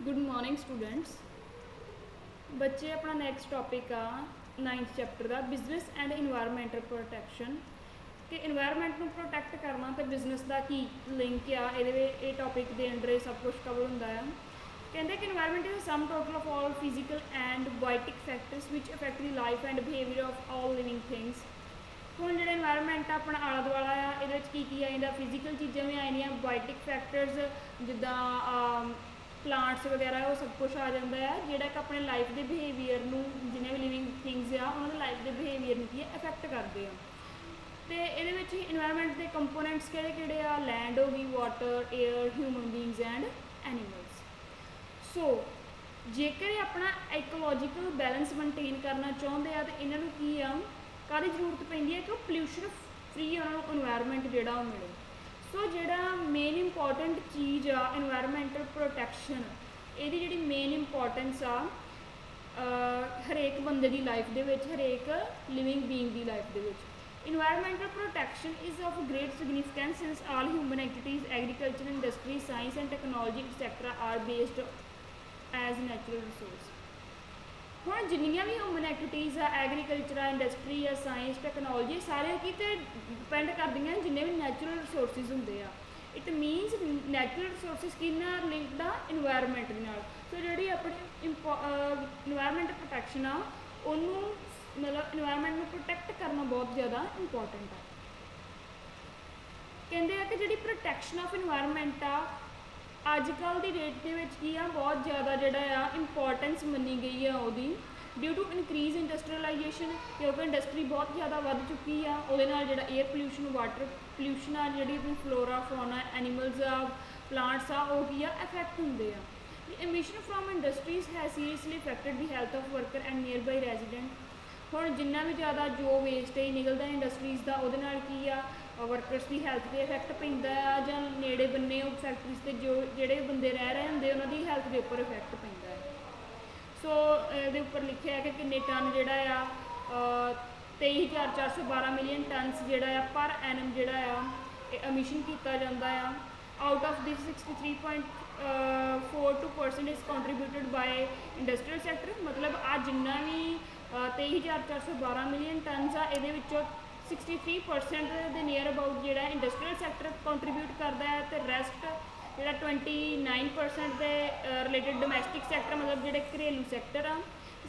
Good morning students. बच्चे अपना next topic आ 9th chapter का बिजनेस एंड इन्वायरमेंटल प्रोटैक्शन कि इन्वायरमेंट को प्रोटैक्ट करना तो बिजनेस का की लिंक आ ये टॉपिक के अंडर सब कुछ कवर होंदा है। कहते कि environment is sum total of all physical and biotic factors which affect the life and behaviour of all living things. ਹੁਣ ਜਿਹੜਾ ਇਨਵਾਇਰਮੈਂਟ ਆ ਆਪਣਾ ਆਲਾ ਦੁਆਲਾ ਆ ਇਹਦੇ ਵਿੱਚ ਕੀ ਆ ਜਾਂਦਾ ਫਿਜ਼ੀਕਲ ਚੀਜ਼ਾਂ ਵੀ ਆ ਜਾਂਦੀਆਂ ਬਾਇਓਟਿਕ ਫੈਕਟਰਸ ਜਿੱਦਾਂ ਪਲਾਂਟਸ ਵਗੈਰਾ ਉਹ ਸਭ ਕੁਝ ਆ ਜਾਂਦਾ ਹੈ ਜਿਹੜਾ ਕਿ ਆਪਣੇ ਲਾਈਫ ਦੇ ਬਿਹੇਵੀਅਰ ਨੂੰ ਜਿੰਨੇ ਵੀ ਲਿਵਿੰਗ ਥਿੰਗਸ ਆ ਉਹਨਾਂ ਦੇ ਲਾਈਫ ਦੇ ਬਿਹੇਵੀਅਰ ਨੂੰ ਕੀ ਅਫੈਕਟ ਕਰਦੇ ਆ। ਤੇ ਇਹਦੇ ਵਿੱਚ ਇਨਵਾਇਰਮੈਂਟ ਦੇ ਕੰਪੋਨੈਂਟਸ ਕਿਹੜੇ ਆ ਲੈਂਡ ਹੋ ਗਈ water air human beings and animals. So ਜੇਕਰ ਇਹ ਆਪਣਾ ਇਕੋਲੋਜੀਕਲ ਬੈਲੈਂਸ ਮੇਨਟੇਨ ਕਰਨਾ ਚਾਹੁੰਦੇ ਆ ਤਾਂ ਇਹਨਾਂ ਨੂੰ ਕੀ ਆ ਕਾਹਦੀ ਜ਼ਰੂਰਤ ਪੈਂਦੀ ਹੈ ਕਿ ਉਹ ਪੋਲਿਊਸ਼ਨ ਫਰੀ ਉਹਨਾਂ ਨੂੰ ਇਨਵਾਇਰਮੈਂਟ ਜਿਹੜਾ ਉਹ ਮਿਲੇ। ਸੋ ਜਿਹੜਾ ਮੇਨ ਇੰਪੋਰਟੈਂਟ ਚੀਜ਼ ਆ ਇਨਵਾਇਰਮੈਂਟਲ ਪ੍ਰੋਟੈਕਸ਼ਨ ਇਹਦੀ ਜਿਹੜੀ ਮੇਨ ਇੰਪੋਰਟੈਂਸ ਆ ਹਰੇਕ ਬੰਦੇ ਦੀ ਲਾਈਫ ਦੇ ਵਿੱਚ ਹਰੇਕ ਲਿਵਿੰਗ ਬੀਇੰਗ ਦੀ ਲਾਈਫ ਦੇ ਵਿੱਚ। Environmental protection is of great significance since all human activities agriculture industry science and technology etcetera are based as natural resource. ਹੁਣ ਜਿੰਨੀਆਂ ਵੀ ਹਿਊਮਨ ਐਕਟੀਵਿਟੀਜ਼ ਆ ਐਗਰੀਕਲਚਰ ਆ ਇੰਡਸਟਰੀ ਆ ਸਾਇੰਸ ਟੈਕਨੋਲੋਜੀ ਸਾਰੇ ਕਿਤੇ ਡਿਪੈਂਡ ਕਰਦੀਆਂ ਜਿੰਨੇ ਵੀ ਨੈਚੁਰਲ ਰਿਸੋਰਸਿਸ ਹੁੰਦੇ ਆ। ਇਟ ਮੀਨਸ ਨੈਚੁਰਲ ਰਿਸੋਰਸਿਸ ਕਿਹਦੇ ਨਾਲ ਲਿੰਕਡ ਆ ਇਨਵਾਇਰਮੈਂਟ ਦੇ ਨਾਲ। ਸੋ ਜਿਹੜੀ ਆਪਣੀ ਇਨਵਾਇਰਮੈਂਟ ਪ੍ਰੋਟੈਕਸ਼ਨ ਆ ਉਹਨੂੰ ਮਤਲਬ ਇਨਵਾਇਰਮੈਂਟ ਨੂੰ ਪ੍ਰੋਟੈਕਟ ਕਰਨਾ ਬਹੁਤ ਜ਼ਿਆਦਾ ਇੰਪੋਰਟੈਂਟ ਆ। ਕਹਿੰਦੇ ਆ ਕਿ ਜਿਹੜੀ ਪ੍ਰੋਟੈਕਸ਼ਨ ਆਫ ਇਨਵਾਇਰਮੈਂਟ ਆ ਅੱਜ ਕੱਲ੍ਹ ਦੀ ਡੇਟ ਦੇ ਵਿੱਚ ਕੀ ਆ ਬਹੁਤ ਜ਼ਿਆਦਾ ਜਿਹੜਾ ਆ ਇੰਪੋਰਟੈਂਸ ਮੰਨੀ ਗਈ ਆ ਉਹਦੀ ਡਿਊ ਟੂ ਇਨਕਰੀਜ਼ ਇੰਡਸਟਰੀਅਲਾਈਜੇਸ਼ਨ ਕਿਉਂਕਿ ਇੰਡਸਟਰੀ ਬਹੁਤ ਜ਼ਿਆਦਾ ਵੱਧ ਚੁੱਕੀ ਆ ਉਹਦੇ ਨਾਲ ਜਿਹੜਾ ਏਅਰ ਪੋਲਿਊਸ਼ਨ ਵਾਟਰ ਪੋਲਿਊਸ਼ਨ ਆ ਜਿਹੜੀ ਆਪਣੀ ਫਲੋਰਾ ਫੌਨਾ ਐਨੀਮਲਸ ਆ ਪਲਾਂਟਸ ਆ ਉਹ ਕੀ ਆ ਅਫੈਕਟ ਹੁੰਦੇ ਆ। Emission from industries has seriously affected the health of worker and nearby resident. ਹੁਣ ਜਿੰਨਾ ਵੀ ਜ਼ਿਆਦਾ ਜੋ ਵੇਸਟੇਜ ਨਿਕਲਦਾ ਇੰਡਸਟਰੀਜ਼ ਦਾ ਉਹਦੇ ਨਾਲ ਕੀ ਆ ਵਰਕਰਸ ਦੀ ਹੈਲਥ 'ਤੇ ਇਫੈਕਟ ਪੈਂਦਾ ਆ ਜਾਂ ਨੇੜੇ ਬੰਨੇ ਉਹ ਫੈਕਟਰੀਜ਼ 'ਤੇ ਜੋ ਜਿਹੜੇ ਬੰਦੇ ਰਹਿ ਰਹੇ ਹੁੰਦੇ ਉਹਨਾਂ ਦੀ ਹੈਲਥ ਦੇ ਉੱਪਰ ਇਫੈਕਟ ਪੈਂਦਾ ਹੈ। ਸੋ ਇਹਦੇ ਉੱਪਰ ਲਿਖਿਆ ਕਿ ਕਿੰਨੇ ਟਨ ਜਿਹੜਾ ਆ 23,412 ਮਿਲੀਅਨ ਟਨਸ ਜਿਹੜਾ ਆ ਪਰ ਐਨਮ ਜਿਹੜਾ ਆ ਇਹ ਐਮਿਸ਼ਨ ਕੀਤਾ ਜਾਂਦਾ ਆ। Out of this 63.42% is contributed by industrial sector. ਮਤਲਬ ਆ ਜਿੰਨਾ ਵੀ 23,412 ਮਿਲੀਅਨ ਟਨਸ ਆ ਇਹਦੇ ਵਿੱਚੋਂ 63% ਦੇ ਨੀਅਰ ਅਬਾਊਟ ਜਿਹੜਾ ਇੰਡਸਟਰੀਅਲ ਸੈਕਟਰ ਕੰਟਰੀਬਿਊਟ ਕਰਦਾ ਹੈ ਅਤੇ ਰੈਸਟ ਜਿਹੜਾ 29% ਦੇ ਰਿਲੇਟਡ ਡੋਮੈਸਟਿਕ ਸੈਕਟਰ ਮਤਲਬ ਜਿਹੜੇ ਘਰੇਲੂ ਸੈਕਟਰ ਆ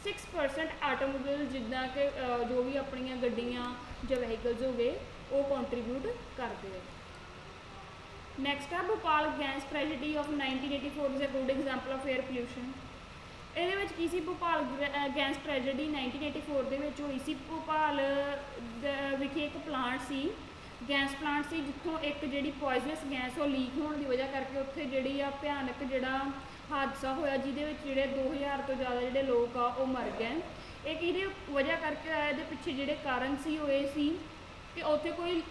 6% ਆਟੋਮੋਬਾਈਲ ਜਿੱਦਾਂ ਕਿ ਜੋ ਵੀ ਆਪਣੀਆਂ ਗੱਡੀਆਂ ਜਾਂ ਵਹੀਕਲਸ ਹੋ ਗਏ ਉਹ ਕੰਟਰੀਬਿਊਟ ਕਰਦੇ ਆ। ਨੈਕਸਟ ਆ Bhopal gas tragedy of 1984 is a good example of air pollution. ਇਹਦੇ ਵਿੱਚ ਕੀ ਸੀ ਭੋਪਾਲ ਗੈਸ ਟ੍ਰੈਜਡੀ 1984 ਦੇ ਵਿੱਚ ਹੋਈ ਸੀ। ਭੋਪਾਲ ਵਿਖੇ ਇੱਕ ਪਲਾਂਟ ਸੀ ਗੈਸ ਪਲਾਂਟ ਸੀ ਜਿੱਥੋਂ ਇੱਕ ਜਿਹੜੀ ਪੋਇਜ਼ਨਸ ਗੈਸ ਉਹ ਲੀਕ ਹੋਣ ਦੀ ਵਜ੍ਹਾ ਕਰਕੇ ਉੱਥੇ ਜਿਹੜੀ ਆ ਭਿਆਨਕ ਜਿਹੜਾ ਹਾਦਸਾ ਹੋਇਆ ਜਿਹਦੇ ਵਿੱਚ ਜਿਹੜੇ 2000 ਤੋਂ ਜ਼ਿਆਦਾ ਜਿਹੜੇ ਲੋਕ ਆ ਉਹ ਮਰ ਗਏ। ਇਹ ਕਿਹਦੀ ਵਜ੍ਹਾ ਕਰਕੇ ਆਇਆ ਇਹਦੇ ਪਿੱਛੇ ਜਿਹੜੇ ਕਾਰਨ ਸੀ ਉਹ ਇਹ ਸੀ ਕਿ ਉੱਥੇ ਕੋਈ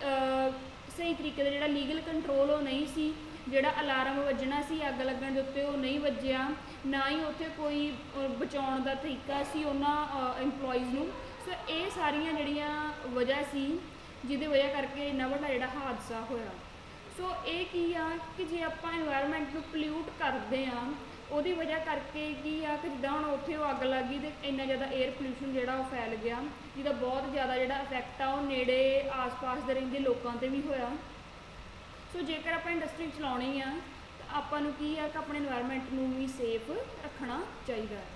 ਸਹੀ ਤਰੀਕੇ ਦਾ ਜਿਹੜਾ ਲੀਗਲ ਕੰਟਰੋਲ ਉਹ ਨਹੀਂ ਸੀ। ਜਿਹੜਾ ਅਲਾਰਮ ਵੱਜਣਾ ਸੀ ਅੱਗ ਲੱਗਣ ਦੇ ਉੱਤੇ ਉਹ ਨਹੀਂ ਵੱਜਿਆ ਨਾ ਹੀ ਉੱਥੇ ਕੋਈ ਬਚਾਉਣ ਦਾ ਤਰੀਕਾ ਸੀ ਉਹਨਾਂ ਇੰਪਲੋਈਜ਼ ਨੂੰ। ਸੋ ਇਹ ਸਾਰੀਆਂ ਜਿਹੜੀਆਂ ਵਜ੍ਹਾ ਸੀ ਜਿਹਦੀ ਵਜ੍ਹਾ ਕਰਕੇ ਇੰਨਾ ਵੱਡਾ ਜਿਹੜਾ ਹਾਦਸਾ ਹੋਇਆ। ਸੋ ਇਹ ਕੀ ਆ ਕਿ ਜੇ ਆਪਾਂ ਇਨਵਾਇਰਮੈਂਟ ਨੂੰ ਪੋਲਿਊਟ ਕਰਦੇ ਆ ਉਹਦੀ ਵਜ੍ਹਾ ਕਰਕੇ ਕੀ ਆ ਕਿ ਜਿੱਦਾਂ ਹੁਣ ਉੱਥੇ ਉਹ ਅੱਗ ਲੱਗ ਗਈ ਅਤੇ ਇੰਨਾ ਜ਼ਿਆਦਾ ਏਅਰ ਪੋਲਿਊਸ਼ਨ ਜਿਹੜਾ ਉਹ ਫੈਲ ਗਿਆ ਜਿਹਦਾ ਬਹੁਤ ਜ਼ਿਆਦਾ ਜਿਹੜਾ ਇਫੈਕਟ ਆ ਉਹ ਨੇੜੇ ਆਸ ਪਾਸ ਦੇ ਰਹਿੰਦੇ ਲੋਕਾਂ 'ਤੇ ਵੀ ਹੋਇਆ। ਸੋ ਜੇਕਰ ਆਪਾਂ ਇੰਡਸਟਰੀ ਚਲਾਉਣੀ ਆ ਤਾਂ ਆਪਾਂ ਨੂੰ ਕੀ ਆ ਕਿ ਆਪਣੇ ਇਨਵਾਇਰਮੈਂਟ ਨੂੰ ਵੀ ਸੇਫ ਰੱਖਣਾ ਚਾਹੀਦਾ ਹੈ।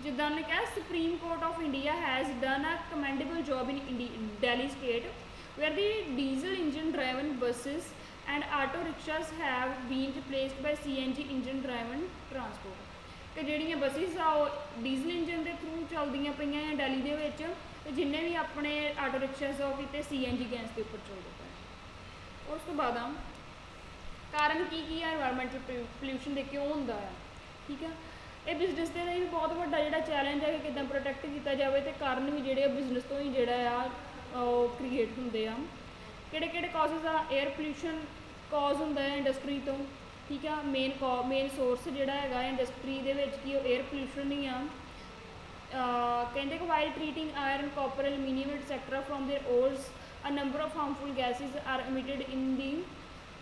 ਜਿੱਦਾਂ ਉਹਨੇ ਕਿਹਾ supreme court of India has done a commendable job in Delhi state where the diesel engine driven buses and auto rickshaws have been replaced by CNG engine driven transport। ਕਿ ਜਿਹੜੀਆਂ buses ਆ ਉਹ ਡੀਜ਼ਲ ਇੰਜਨ ਦੇ through ਚੱਲਦੀਆਂ ਪਈਆਂ ਆ ਦਿੱਲੀ ਦੇ ਵਿੱਚ ਅਤੇ ਜਿੰਨੇ ਵੀ ਆਪਣੇ ਆਟੋ ਰਿਕਸ਼ਾਸ ਆ ਉਹ ਕਿਤੇ CNG ਗੈਸ ਦੇ ਉੱਪਰ ਚੱਲਦੇ ਪਏ। ਉਸ ਤੋਂ ਬਾਅਦ ਆ ਕਾਰਨ ਕੀ ਆ ਇਨਵਾਇਰਮੈਂਟਲ ਪੋਲਿਊਸ਼ਨ ਦੇ ਕਿਉਂ ਹੁੰਦਾ ਆ। ਠੀਕ ਆ ਇਹ ਬਿਜ਼ਨਸ ਦੇ ਲਈ ਵੀ ਬਹੁਤ ਵੱਡਾ ਜਿਹੜਾ ਚੈਲੰਜ ਹੈ ਕਿ ਕਿੱਦਾਂ ਪ੍ਰੋਟੈਕਟ ਕੀਤਾ ਜਾਵੇ ਅਤੇ ਕਾਰਨ ਵੀ ਜਿਹੜੇ ਬਿਜ਼ਨਸ ਤੋਂ ਹੀ ਜਿਹੜਾ ਆ ਉਹ ਕ੍ਰੀਏਟ ਹੁੰਦੇ ਆ। ਕਿਹੜੇ ਕਾਜ਼ਜ਼ ਆ ਏਅਰ ਪੋਲਿਊਸ਼ਨ ਕਾਜ਼ ਹੁੰਦਾ ਹੈ ਇੰਡਸਟਰੀ ਤੋਂ। ਠੀਕ ਆ ਮੇਨ ਸੋਰਸ ਜਿਹੜਾ ਹੈਗਾ ਇੰਡਸਟਰੀ ਦੇ ਵਿੱਚ ਕੀ ਉਹ ਏਅਰ ਪੋਲਿਊਸ਼ਨ ਹੀ ਆ। ਕਹਿੰਦੇ ਕਿ while treating iron copper aluminium etcetera from their ores a number of harmful gases are emitted in the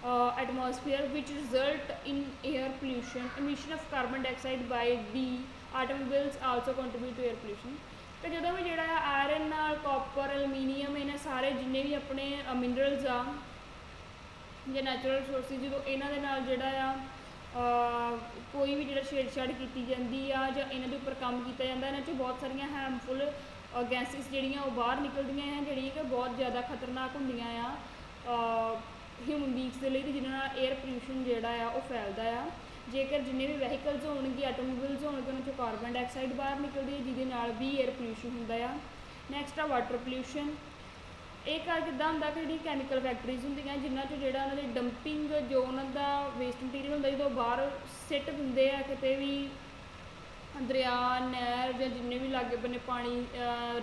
atmosphere, which result in air pollution. Emission of carbon dioxide by the automobiles also contribute to air pollution. तो जो भी जोड़ा iron copper एलूमीनीयम इन्हें सारे जिन्ने भी अपने minerals आ ਜਾਂ ਨੈਚੁਰਲ ਰਿਸੋਰਸਿਸ ਜਦੋਂ ਇਹਨਾਂ ਦੇ ਨਾਲ ਜਿਹੜਾ ਆ ਕੋਈ ਵੀ ਜਿਹੜਾ ਛੇੜਛਾੜ ਕੀਤੀ ਜਾਂਦੀ ਆ ਜਾਂ ਇਹਨਾਂ ਦੇ ਉੱਪਰ ਕੰਮ ਕੀਤਾ ਜਾਂਦਾ, ਇਹਨਾਂ 'ਚ ਬਹੁਤ ਸਾਰੀਆਂ ਹਾਰਮਫੁਲ ਗੈਸਿਸ ਜਿਹੜੀਆਂ ਉਹ ਬਾਹਰ ਨਿਕਲਦੀਆਂ ਆ, ਜਿਹੜੀਆਂ ਕਿ ਬਹੁਤ ਜ਼ਿਆਦਾ ਖਤਰਨਾਕ ਹੁੰਦੀਆਂ ਆ ਹਿਊਮਨ ਬੀਂਗਸ ਦੇ ਲਈ, ਜਿਹਨਾਂ ਨਾਲ 에ਅਰ ਪੋਲਿਊਸ਼ਨ ਜਿਹੜਾ ਆ ਉਹ ਫੈਲਦਾ ਆ। ਜੇਕਰ ਜਿੰਨੇ ਵੀ ਵਹੀਕਲਸ ਹੋਣਗੇ, ਆਟੋਮੋਬਾਈਲਸ ਹੋਣਗੇ, ਉਹਨਾਂ 'ਚੋਂ ਕਾਰਬਨ ਡਾਈਆਕਸਾਈਡ ਬਾਹਰ ਨਿਕਲਦੀ ਹੈ, ਜਿਹਦੇ ਨਾਲ ਵੀ 에ਅਰ ਪੋਲਿਊਸ਼ਨ ਹੁੰਦਾ ਆ। ਨੈਕਸਟ ਆ ਵਾਟਰ ਪੋਲਿਊਸ਼ਨ। ਇਹ ਕਰ ਕਿੱਦਾਂ ਹੁੰਦਾ ਕਿ ਜਿਹੜੀ ਕੈਮੀਕਲ ਫੈਕਟਰੀਜ਼ ਹੁੰਦੀਆਂ, ਜਿਨ੍ਹਾਂ 'ਚ ਜਿਹੜਾ ਉਹਨਾਂ ਦੀ ਡੰਪਿੰਗ ਜੋ ਉਹਨਾਂ ਦਾ ਵੇਸਟ ਮਟੀਰੀਅਲ ਹੁੰਦਾ, ਜਦੋਂ ਬਾਹਰ ਸਿੱਟ ਦਿੰਦੇ ਆ ਕਿਤੇ ਵੀ ਦਰਿਆ, ਨਹਿਰ ਜਾਂ ਜਿੰਨੇ ਵੀ ਲਾਗੇ ਬੰਨੇ ਪਾਣੀ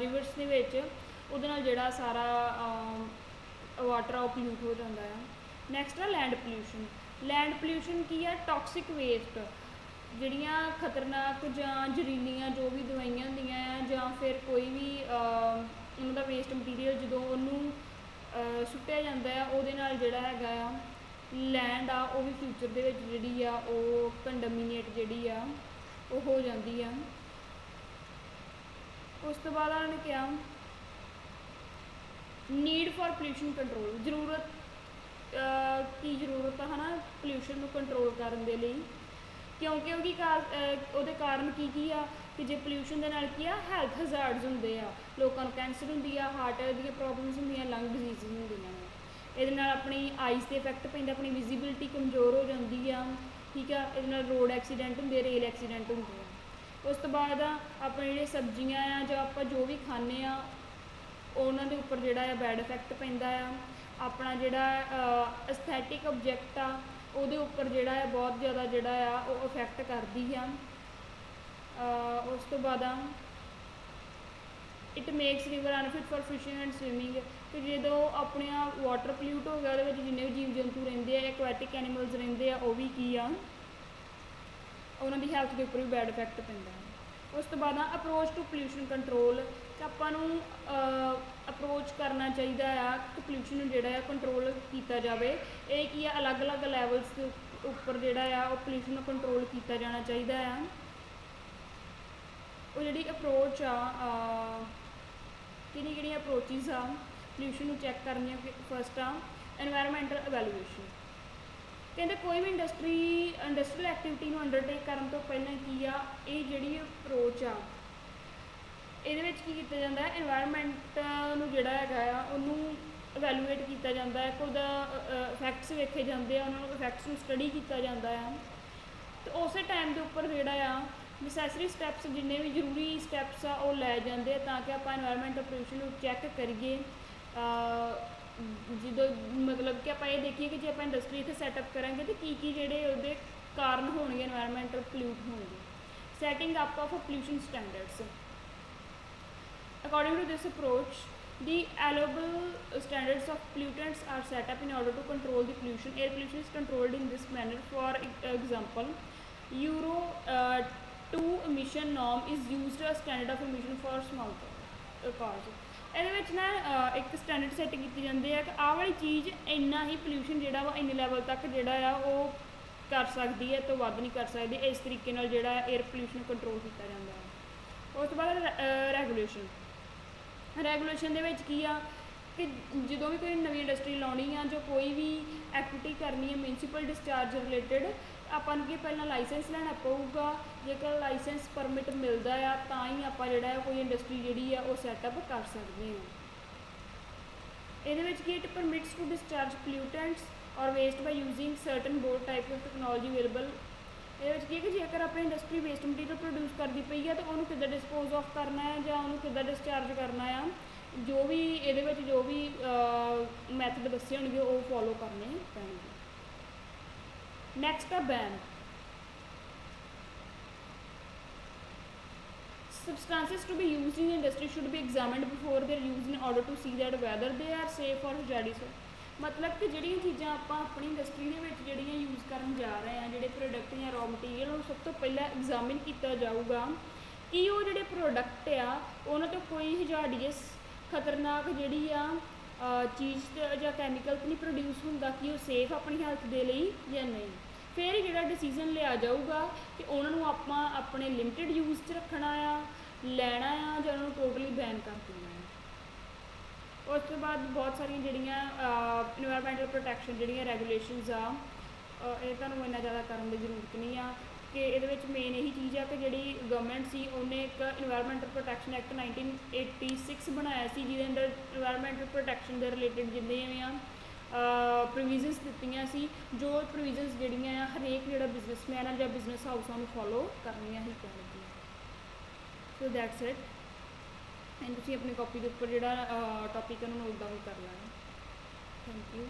ਰਿਵਰਸ ਦੇ ਵਿੱਚ, ਉਹਦੇ ਨਾਲ ਜਿਹੜਾ ਸਾਰਾ ਵਾਟਰ ਆ ਉਹ ਪੋਲਿਊਟ ਹੋ ਜਾਂਦਾ ਆ। ਨੈਕਸਟ ਆ ਲੈਂਡ ਪੋਲਿਊਸ਼ਨ। ਲੈਂਡ ਪੋਲਿਊਸ਼ਨ ਕੀ ਆ? ਟੌਕਸਿਕ ਵੇਸਟ, ਜਿਹੜੀਆਂ ਖਤਰਨਾਕ ਜਾਂ ਜ਼ਹਿਰੀਲੀਆਂ ਜੋ ਵੀ ਦਵਾਈਆਂ ਹੁੰਦੀਆਂ ਆ ਜਾਂ ਫਿਰ ਕੋਈ ਵੀ ਉਹਨਾਂ ਦਾ ਵੇਸਟ ਮਟੀਰੀਅਲ ਜਦੋਂ ਉਹਨੂੰ ਸੁੱਟਿਆ ਜਾਂਦਾ ਆ, ਉਹਦੇ ਨਾਲ ਜਿਹੜਾ ਹੈਗਾ ਆ ਲੈਂਡ ਆ ਉਹ ਵੀ ਫਿਊਚਰ ਦੇ ਵਿੱਚ ਜਿਹੜੀ ਆ ਉਹ ਕੰਡਮੀਨੇਟ ਜਿਹੜੀ ਆ ਉਹ ਹੋ ਜਾਂਦੀ ਆ। ਉਸ ਤੋਂ ਬਾਅਦ ਉਹਨਾਂ ਨੇ ਕਿਹਾ ਨੀਡ ਫॉर ਪੋਲਿਊਸ਼ਨ ਕੰਟਰੋਲ। ਜ਼ਰੂਰਤ ਕੀ ਜ਼ਰੂਰਤ ਆ ਹੈ ਨਾ ਪੋਲਿਊਸ਼ਨ ਨੂੰ ਕੰਟਰੋਲ ਕਰਨ ਦੇ ਲਈ, ਕਿਉਂਕਿ ਉਹਦੇ ਕਾਰਨ ਕੀ ਆ ਕਿ ਜੇ ਪੋਲਿਊਸ਼ਨ ਦੇ ਨਾਲ ਕੀ ਆ ਹੈਲਥ ਹਜ਼ਾਰਡਸ ਹੁੰਦੇ ਆ, ਲੋਕਾਂ ਨੂੰ ਕੈਂਸਰ ਹੁੰਦੀ ਆ, ਹਾਰਟ ਦੀਆਂ ਪ੍ਰੋਬਲਮਸ ਹੁੰਦੀਆਂ, ਲੰਗ ਡਿਜ਼ੀਜ਼ ਹੁੰਦੀਆਂ ਨੇ। ਇਹਦੇ ਨਾਲ ਆਪਣੀ ਆਈਜ਼ 'ਤੇ ਇਫੈਕਟ ਪੈਂਦਾ, ਆਪਣੀ ਵਿਜ਼ੀਬਿਲਿਟੀ ਕਮਜ਼ੋਰ ਹੋ ਜਾਂਦੀ ਆ, ਠੀਕ ਆ। ਇਹਦੇ ਨਾਲ ਰੋਡ ਐਕਸੀਡੈਂਟ ਹੁੰਦੇ, ਰੇਲ ਐਕਸੀਡੈਂਟ ਹੁੰਦੇ ਆ। ਉਸ ਤੋਂ ਬਾਅਦ ਆਪਣੇ ਜਿਹੜੇ ਸਬਜ਼ੀਆਂ ਆ ਜਾਂ ਆਪਾਂ ਜੋ ਵੀ ਖਾਂਦੇ ਆ ਉਹਨਾਂ ਦੇ ਉੱਪਰ ਜਿਹੜਾ ਆ ਬੈਡ ਇਫੈਕਟ ਪੈਂਦਾ ਆ। ਆਪਣਾ ਜਿਹੜਾ ਐਸਥੈਟਿਕ ਆਬਜੈਕਟ ਆ ਉਹਦੇ ਉੱਪਰ ਜਿਹੜਾ ਹੈ ਬਹੁਤ ਜ਼ਿਆਦਾ ਜਿਹੜਾ ਆ ਉਹ ਇਫੈਕਟ ਕਰਦੀ ਆ। ਉਸ ਤੋਂ ਬਾਅਦ it makes river unfit for fishing and swimming, ਕਿ ਜਦੋਂ ਆਪਣੇ ਵਾਟਰ ਪੋਲਿਊਟ ਹੋ ਗਿਆ ਉਹਦੇ ਵਿੱਚ ਜਿੰਨੇ ਵੀ ਜੀਵ ਜੰਤੂ ਰਹਿੰਦੇ ਆ, ਐਕੁਆਟਿਕ ਐਨੀਮਲਸ ਰਹਿੰਦੇ ਆ, ਉਹ ਵੀ ਕੀ ਆ ਉਹਨਾਂ ਦੀ ਹੈਲਥ ਦੇ ਉੱਪਰ ਵੀ ਬੈਡ ਇਫੈਕਟ ਪੈਂਦਾ ਹੈ। ਉਸ ਤੋਂ ਬਾਅਦ ਅਪਰੋਚ ਟੂ ਪੋਲਿਊਸ਼ਨ ਕੰਟਰੋਲ, ਕਿ ਆਪਾਂ ਨੂੰ ਅਪਰੋਚ ਕਰਨਾ ਚਾਹੀਦਾ ਆ ਕਿ ਪੋਲਿਊਸ਼ਨ ਨੂੰ ਜਿਹੜਾ ਆ ਕੰਟਰੋਲ ਕੀਤਾ ਜਾਵੇ। ਇਹ ਕੀ ਆ ਅਲੱਗ-ਅਲੱਗ ਲੈਵਲਸ ਦੇ ਉੱਪਰ ਜਿਹੜਾ ਆ ਉਹ ਪੋਲਿਊਸ਼ਨ ਨੂੰ ਕੰਟਰੋਲ ਕੀਤਾ ਜਾਣਾ ਚਾਹੀਦਾ ਆ। ਉਹ ਜਿਹੜੀ ਅਪਰੋਚ ਆ ਕਿਹੜੀਆਂ ਅਪਰੋਚਿਸ ਆ ਪੋਲਿਊਸ਼ਨ ਨੂੰ ਚੈੱਕ ਕਰਨੀਆਂ। ਫਸਟ ਆ ਐਨਵਾਇਰਮੈਂਟਲ ਅਵੈਲੂਏਸ਼ਨ। ਕਹਿੰਦੇ ਕੋਈ ਵੀ ਇੰਡਸਟਰੀਅਲ ਐਕਟੀਵਿਟੀ ਨੂੰ ਅੰਡਰਟੇਕ ਕਰਨ ਤੋਂ ਪਹਿਲਾਂ ਕੀ ਆ ਇਹ ਜਿਹੜੀ ਅਪਰੋਚ ਆ ਇਹਦੇ ਵਿੱਚ ਕੀ ਕੀਤਾ ਜਾਂਦਾ ਹੈ, ਐਨਵਾਇਰਮੈਂਟ ਨੂੰ ਜਿਹੜਾ ਹੈਗਾ ਆ ਉਹਨੂੰ ਇਵੈਲੂਏਟ ਕੀਤਾ ਜਾਂਦਾ ਹੈ, ਉਹਦਾ ਇਫੈਕਟਸ ਵੇਖੇ ਜਾਂਦੇ ਆ, ਉਹਨਾਂ ਨੂੰ ਇਫੈਕਟਸ ਨੂੰ ਸਟੱਡੀ ਕੀਤਾ ਜਾਂਦਾ ਆ। ਅਤੇ ਉਸੇ ਟਾਈਮ ਦੇ ਉੱਪਰ ਜਿਹੜਾ ਆ ਨੈਸੈਸਰੀ ਸਟੈਪਸ ਜਿੰਨੇ ਵੀ ਜ਼ਰੂਰੀ ਸਟੈਪਸ ਆ ਉਹ ਲੈ ਜਾਂਦੇ ਆ ਤਾਂ ਕਿ ਆਪਾਂ ਐਨਵਾਇਰਮੈਂਟਲ ਪੋਲਿਊਸ਼ਨ ਨੂੰ ਚੈੱਕ ਕਰੀਏ। ਜਦੋਂ ਮਤਲਬ ਕਿ ਆਪਾਂ ਇਹ ਦੇਖੀਏ ਕਿ ਜੇ ਆਪਾਂ ਇੰਡਸਟਰੀ ਇੱਥੇ ਸੈਟਅਪ ਕਰਾਂਗੇ ਤਾਂ ਕੀ ਜਿਹੜੇ ਉਹਦੇ ਕਾਰਨ ਹੋਣਗੇ ਐਨਵਾਇਰਮੈਂਟਲ ਪੋਲਿਊਟ ਹੋਣਗੇ। Setting up of pollution standards. According to this approach, the allowable standards of pollutants are set up in order to control the pollution. Air pollution is controlled in this manner. For example, Euro 2 emission norm is used as standard of emission for small cars. ਇਹਦੇ ਵਿੱਚ ਨਾ ਇੱਕ standard set ਕੀਤੀ ਜਾਂਦੀ ਹੈ ਕਿ ਆਹ ਵਾਲੀ ਚੀਜ਼ ਇੰਨਾ ਹੀ ਪੋਲਿਊਸ਼ਨ ਜਿਹੜਾ ਵਾ ਇੰਨੇ ਲੈਵਲ ਤੱਕ ਜਿਹੜਾ ਆ ਉਹ ਕਰ ਸਕਦੀ ਹੈ, ਤੋਂ ਵੱਧ ਨਹੀਂ ਕਰ ਸਕਦੀ। ਇਸ ਤਰੀਕੇ ਨਾਲ ਜਿਹੜਾ ਏਅਰ ਪੋਲਿਊਸ਼ਨ ਕੰਟਰੋਲ ਕੀਤਾ ਜਾਂਦਾ ਹੈ। ਉਸ ਤੋਂ ਬਾਅਦ ਰੈਗੂਲੇਸ਼ਨ ਦੇ ਵਿੱਚ ਕੀ ਆ ਕਿ ਜਦੋਂ ਵੀ ਕੋਈ ਨਵੀਂ ਇੰਡਸਟਰੀ ਲਾਉਣੀ ਆ ਜਾਂ ਕੋਈ ਵੀ ਐਕਟੀਵਿਟੀ ਕਰਨੀ ਹੈ ਮਿਊਨਸੀਪਲ ਡਿਸਚਾਰਜ ਰਿਲੇਟਡ, ਆਪਾਂ ਨੂੰ ਕੀ ਪਹਿਲਾਂ ਲਾਇਸੈਂਸ ਲੈਣਾ ਪਊਗਾ। ਜੇਕਰ ਲਾਇਸੈਂਸ ਪਰਮਿਟ ਮਿਲਦਾ ਆ ਤਾਂ ਹੀ ਆਪਾਂ ਜਿਹੜਾ ਹੈ ਕੋਈ ਇੰਡਸਟਰੀ ਜਿਹੜੀ ਆ ਉਹ ਸੈਟਅਪ ਕਰ ਸਕਦੇ ਹਾਂ। ਇਹਦੇ ਵਿੱਚ ਕੀ it permits to discharge pollutants or waste by using certain board type of technology available. ਇਹਦੇ ਵਿੱਚ ਕੀ ਹੈ ਕਿ ਜੇਕਰ ਆਪਣੀ ਇੰਡਸਟਰੀ ਵੇਸਟ ਮਟੀਰੀਅਲ ਪ੍ਰੋਡਿਊਸ ਕਰਦੀ ਪਈ ਹੈ ਤਾਂ ਉਹਨੂੰ ਕਿੱਦਾਂ ਡਿਸਪੋਜ਼ ਆਫ ਕਰਨਾ ਹੈ ਜਾਂ ਉਹਨੂੰ ਕਿੱਦਾਂ ਡਿਸਚਾਰਜ ਕਰਨਾ ਆ, ਜੋ ਵੀ ਇਹਦੇ ਵਿੱਚ ਜੋ ਵੀ ਮੈਥਡ ਦੱਸੇ ਹੋਣਗੇ ਉਹ ਫੋਲੋ ਕਰਨੇ ਪੈਣਗੇ। ਨੈਕਸਟ ਆ ban. Substances to be used in industry should be examined before their use in order to see that whether they are safe or hazardous। ਮਤਲਬ ਕਿ ਜਿਹੜੀਆਂ ਚੀਜ਼ਾਂ ਆਪਾਂ ਆਪਣੀ ਇੰਡਸਟਰੀ ਦੇ ਵਿੱਚ ਜਿਹੜੀਆਂ ਯੂਜ਼ ਕਰਨ ਜਾ ਰਹੇ ਹਾਂ, ਜਿਹੜੇ ਪ੍ਰੋਡਕਟ ਜਾਂ ਰॉ ਮਟੀਰੀਅਲ, ਉਹ ਸਭ ਤੋਂ ਪਹਿਲਾਂ ਐਗਜ਼ਾਮਿਨ ਕੀਤਾ ਜਾਊਗਾ ਕਿ ਉਹ ਜਿਹੜੇ ਪ੍ਰੋਡਕਟ ਆ ਉਹਨਾਂ ਤੋਂ ਕੋਈ ਹਜ਼ਾਰਡੀਅਸ ਖਤਰਨਾਕ ਜਿਹੜੀ ਆ ਚੀਜ਼ ਜਾਂ ਕੈਮੀਕਲ ਨਹੀਂ ਪ੍ਰੋਡਿਊਸ ਹੁੰਦਾ ਕਿ ਉਹ ਸੇਫ ਆਪਣੀ ਹੈਲਥ ਦੇ ਲਈ ਜਾਂ ਨਹੀਂ। ਫਿਰ ਹੀ ਜਿਹੜਾ ਡਿਸੀਜ਼ਨ ਲਿਆ ਜਾਊਗਾ ਕਿ ਉਹਨਾਂ ਨੂੰ ਆਪਾਂ ਆਪਣੇ ਲਿਮਿਟਿਡ ਯੂਜ਼ 'ਚ ਰੱਖਣਾ ਆ, ਲੈਣਾ ਆ, ਜਾਂ ਉਹਨਾਂ ਨੂੰ ਟੋਟਲੀ ਬੈਨ ਕਰ ਦੇਣਾ ਆ। ਉਸ ਤੋਂ ਬਾਅਦ ਬਹੁਤ ਸਾਰੀਆਂ ਜਿਹੜੀਆਂ ਇਨਵਾਇਰਮੈਂਟਲ ਪ੍ਰੋਟੈਕਸ਼ਨ ਜਿਹੜੀਆਂ ਰੈਗੂਲੇਸ਼ਨਸ ਆ, ਇਹ ਤੁਹਾਨੂੰ ਇੰਨਾ ਜ਼ਿਆਦਾ ਕਰਨ ਦੀ ਜ਼ਰੂਰਤ ਨਹੀਂ ਆ ਕਿ ਇਹਦੇ ਵਿੱਚ ਮੇਨ ਇਹੀ ਚੀਜ਼ ਆ ਕਿ ਜਿਹੜੀ ਗਵਰਨਮੈਂਟ ਸੀ ਉਹਨੇ ਇੱਕ ਇਨਵਾਇਰਮੈਂਟਲ ਪ੍ਰੋਟੈਕਸ਼ਨ ਐਕਟ 1986 ਬਣਾਇਆ ਸੀ, ਜਿਹਦੇ ਅੰਦਰ ਇਨਵਾਇਰਮੈਂਟਲ ਪ੍ਰੋਟੈਕਸ਼ਨ ਦੇ ਰਿਲੇਟਡ ਜਿੰਨੇ ਵੀ ਆ ਪ੍ਰੋਵੀਜ਼ਨਸ ਦਿੱਤੀਆਂ ਸੀ, ਜੋ ਪ੍ਰੋਵੀਜ਼ਨਸ ਜਿਹੜੀਆਂ ਆ ਹਰੇਕ ਜਿਹੜਾ ਬਿਜ਼ਨਸਮੈਨ ਆ ਜਾਂ ਬਿਜ਼ਨਸ ਹਾਊਸਾਂ ਨੂੰ ਫੋਲੋ ਕਰਨੀਆਂ ਹੀ ਪੈਣਗੀਆਂ। So that's it. ਐਂਡ ਤੁਸੀਂ ਆਪਣੀ ਕਾਪੀ ਦੇ ਉੱਪਰ ਜਿਹੜਾ ਟੋਪਿਕ ਹੈ ਉਹਨੂੰ ਨੋਟ ਡਾਊਨ ਕਰ ਲੈਣਾ। Thank you.